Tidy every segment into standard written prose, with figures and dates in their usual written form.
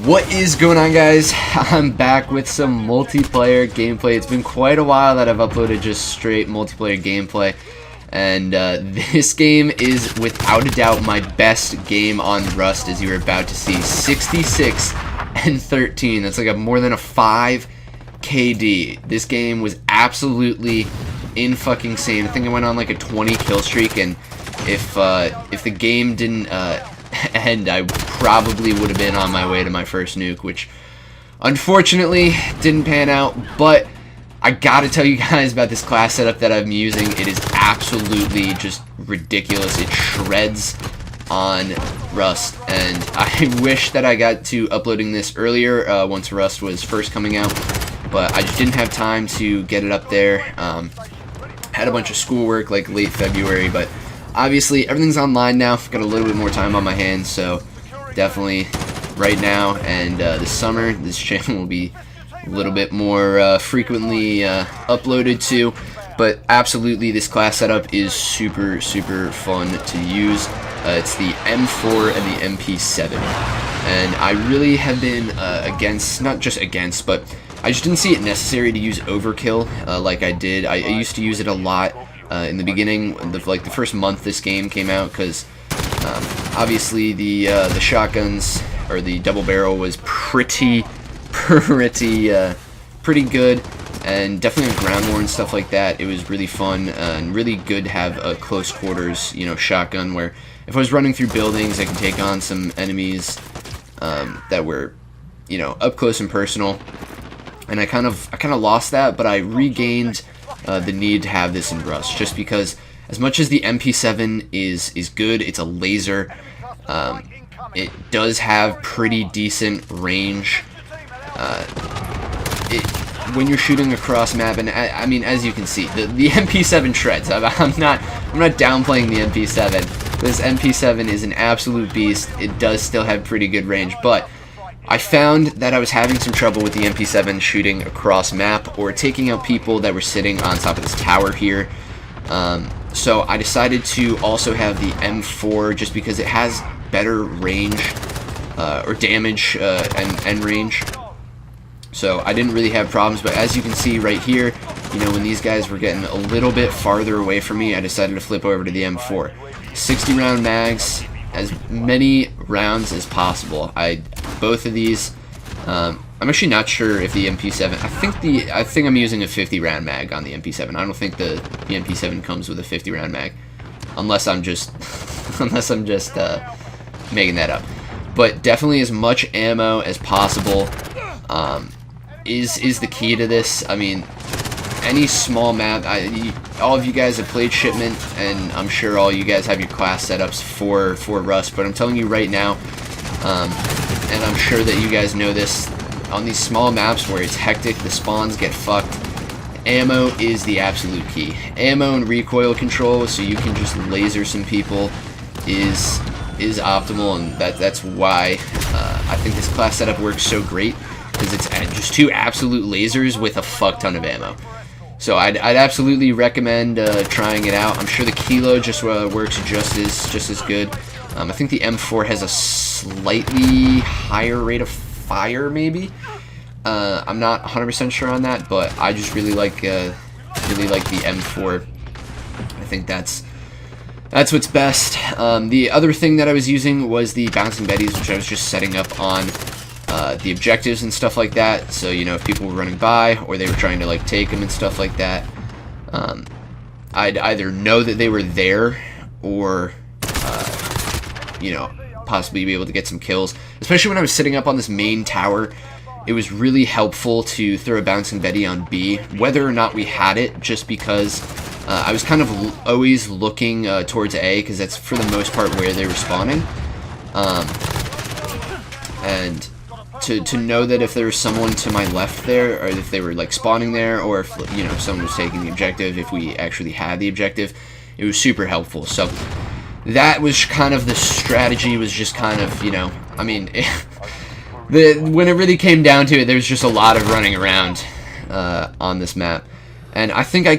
What is going on, guys? I'm back with some multiplayer gameplay. It's been quite a while that I've uploaded just straight multiplayer gameplay, and this game is without a doubt my best game on Rust, as you are about to see. 66 and 13. That's like more than a 5 KD. This game was absolutely in-fucking-sane. I think I went on like a 20 kill streak, and if the game didn't end, I probably would have been on my way to my first nuke, which unfortunately didn't pan out. But I gotta tell you guys about this class setup that I'm using. It is absolutely just ridiculous. It shreds on Rust, and I wish that I got to uploading this earlier once Rust was first coming out, but I just didn't have time to get it up there. Had a bunch of schoolwork like late February, but obviously everything's online now. I've got a little bit more time on my hands, so definitely right now and this summer this channel will be a little bit more frequently uploaded to. But absolutely, this class setup is super fun to use. It's the M4 and the MP7, and I really have been against, not just against, but I just didn't see it necessary to use overkill like I did. I used to use it a lot in the beginning, like the first month this game came out, because obviously the shotguns or the double barrel was pretty good, and definitely on ground war and stuff like that. It was really fun and really good to have a close quarters, shotgun, where if I was running through buildings, I could take on some enemies that were, up close and personal. And I kind of lost that, but I regained the need to have this in Rust, just because as much as the MP7 is good, it's a laser. It does have pretty decent range. When you're shooting across map, and I mean, as you can see, the MP7 shreds. I'm not downplaying the MP7. This MP7 is an absolute beast. It does still have pretty good range, but I found that I was having some trouble with the MP7 shooting across map or taking out people that were sitting on top of this tower here. So I decided to also have the M4, just because it has better range or damage and range. So I didn't really have problems, but as you can see right here, when these guys were getting a little bit farther away from me, I decided to flip over to the M4. 60 round mags, as many rounds as possible. Both of these, I'm actually not sure if the MP7, I think I'm using a 50 round mag on the MP7. I don't think the MP7 comes with a 50 round mag, unless I'm just making that up. But definitely as much ammo as possible is the key to this. I mean, any small map, all of you guys have played Shipment, and I'm sure all you guys have your class setups for Rust, but I'm telling you right now, and I'm sure that you guys know this, on these small maps where it's hectic, the spawns get fucked, ammo is the absolute key. Ammo and recoil control, so you can just laser some people, is optimal, and that's why I think this class setup works so great, because it's just two absolute lasers with a fuck ton of ammo. So I'd absolutely recommend trying it out. I'm sure the Kilo just works just as good. I think the M4 has a slightly higher rate of fire, maybe. I'm not 100% sure on that, but I just really like the M4. I think that's what's best. The other thing that I was using was the Bouncing Betties, which I was just setting up on the objectives and stuff like that. So, if people were running by or they were trying to take them and stuff like that, I'd either know that they were there or possibly be able to get some kills. Especially when I was sitting up on this main tower, it was really helpful to throw a Bouncing Betty on B, whether or not we had it, just because I was kind of always looking towards A, because that's for the most part where they were spawning. And to know that if there was someone to my left there, or if they were spawning there, or if someone was taking the objective, if we actually had the objective, it was super helpful. So that was kind of the strategy, was just kind of, I mean, when it really came down to it, there's just a lot of running around on this map. And I think I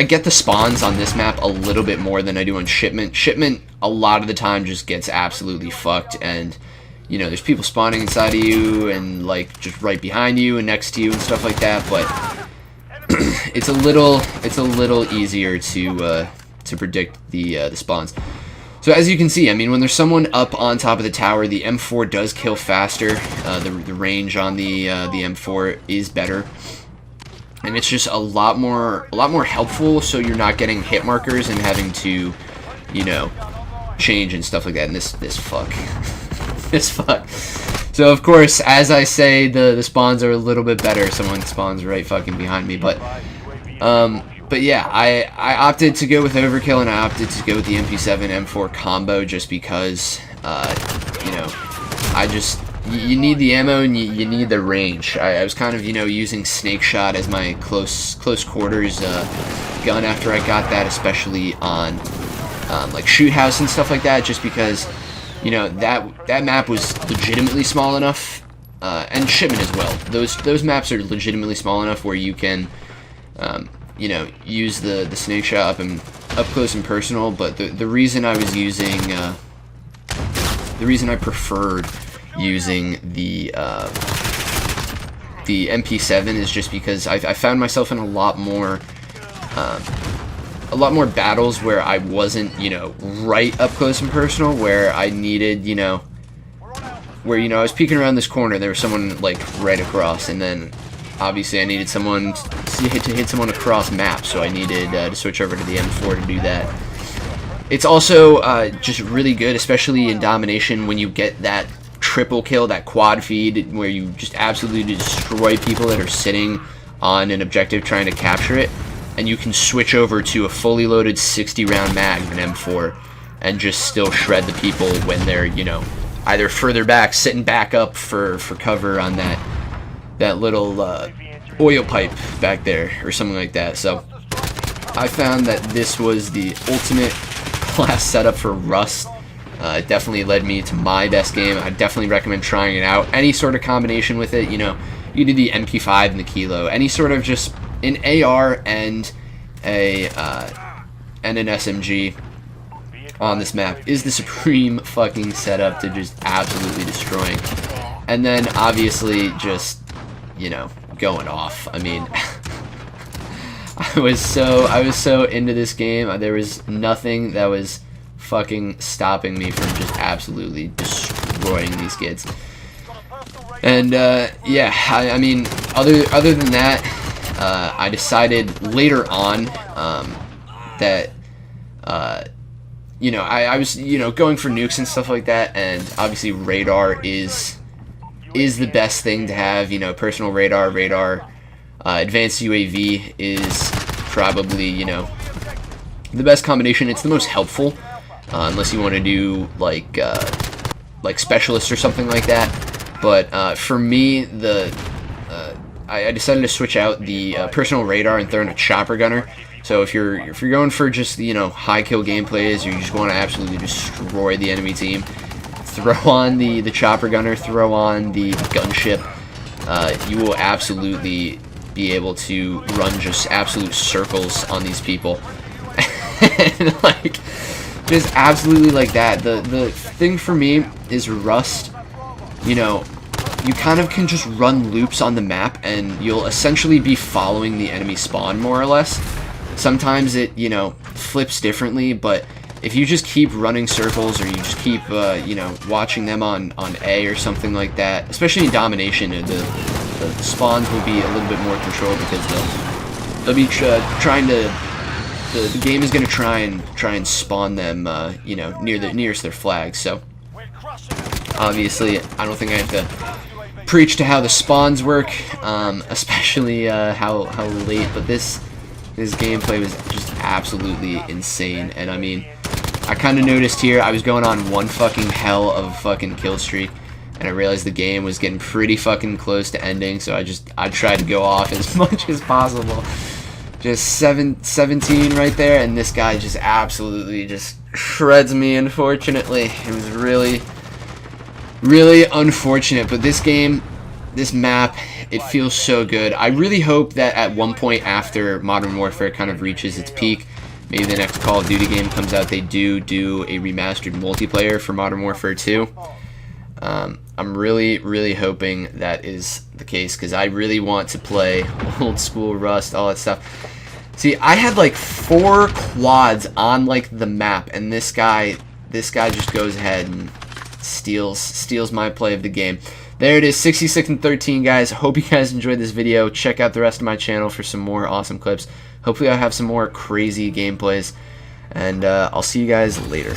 get the spawns on this map a little bit more than I do on Shipment. Shipment, a lot of the time, just gets absolutely fucked, and you know, there's people spawning inside of you and like just right behind you and next to you and stuff like that, but it's a little easier to predict the spawns. So as you can see, I mean, when there's someone up on top of the tower, the M4 does kill faster. The range on the M4 is better, and it's just a lot more helpful. So you're not getting hit markers and having to, you know, change and stuff like that. And this fuck, this fuck. So of course, as I say, the spawns are a little bit better. Someone spawns right fucking behind me, but yeah, I opted to go with Overkill, and I opted to go with the MP7 M4 combo just because, you know, you need the ammo and you need the range. I was kind of, you know, using Snake Shot as my close quarters gun after I got that, especially on like Shoot House and stuff like that, just because, you know, that map was legitimately small enough, and Shipment as well. Those maps are legitimately small enough where you can, you know, use the Snake Shot up close and personal. But the reason I was using, the reason I preferred using the MP7 is just because I found myself in a lot more battles where I wasn't, you know, right up close and personal, where I needed, you know, where, you know, I was peeking around this corner, there was someone like right across, and then obviously I needed someone to hit someone across map, so I needed to switch over to the M4 to do that. It's also just really good, especially in Domination, when you get that triple kill, that quad feed, where you just absolutely destroy people that are sitting on an objective trying to capture it, and you can switch over to a fully loaded 60 round mag of an M4 and just still shred the people when they're, you know, either further back, sitting back up for cover on that little oil pipe back there or something like that. So I found that this was the ultimate class setup for Rust. It definitely led me to my best game. I definitely recommend trying it out. Any sort of combination with it, you know, you do the MP5 and the Kilo, any sort of just an AR and an SMG on this map is the supreme fucking setup to just absolutely destroying. And then obviously just, you know, going off. I mean, I was so into this game. There was nothing that was fucking stopping me from just absolutely destroying these kids. And yeah, I mean, other than that, I decided later on that you know, I was, you know, going for nukes and stuff like that, and obviously radar is the best thing to have. You know, personal radar, advanced UAV is probably, you know, the best combination. It's the most helpful, unless you want to do like specialist or something like that. But for me, I decided to switch out the personal radar and throw in a chopper gunner. So if you're going for just, you know, high kill gameplays, or you just want to absolutely destroy the enemy team, throw on the chopper gunner, throw on the gunship. You will absolutely be able to run just absolute circles on these people. And like, just absolutely like that. The thing for me is Rust, you know, you kind of can just run loops on the map and you'll essentially be following the enemy spawn more or less. Sometimes it, you know, flips differently, but if you just keep running circles, or you just keep, you know, watching them on A or something like that, especially in Domination, the spawns will be a little bit more controlled, because they'll be trying to, the game is going to try and spawn them, you know, nearest their flag. So obviously, I don't think I have to preach to how the spawns work, especially how late, but this gameplay was just absolutely insane. And I mean, I kind of noticed here, I was going on one fucking hell of a fucking kill streak, and I realized the game was getting pretty fucking close to ending, so I tried to go off as much as possible. Just 17 right there, and this guy just absolutely just shreds me, unfortunately. It was really, really unfortunate, but this game, this map, it feels so good. I really hope that at one point after Modern Warfare kind of reaches its peak, maybe the next Call of Duty game comes out, they do a remastered multiplayer for Modern Warfare 2. I'm really hoping that is the case, because I really want to play old school Rust, all that stuff. See, I had like 4 quads on like the map, and this guy just goes ahead and steals my play of the game. There it is, 66-13, guys. Hope you guys enjoyed this video. Check out the rest of my channel for some more awesome clips. Hopefully I'll have some more crazy gameplays, and I'll see you guys later.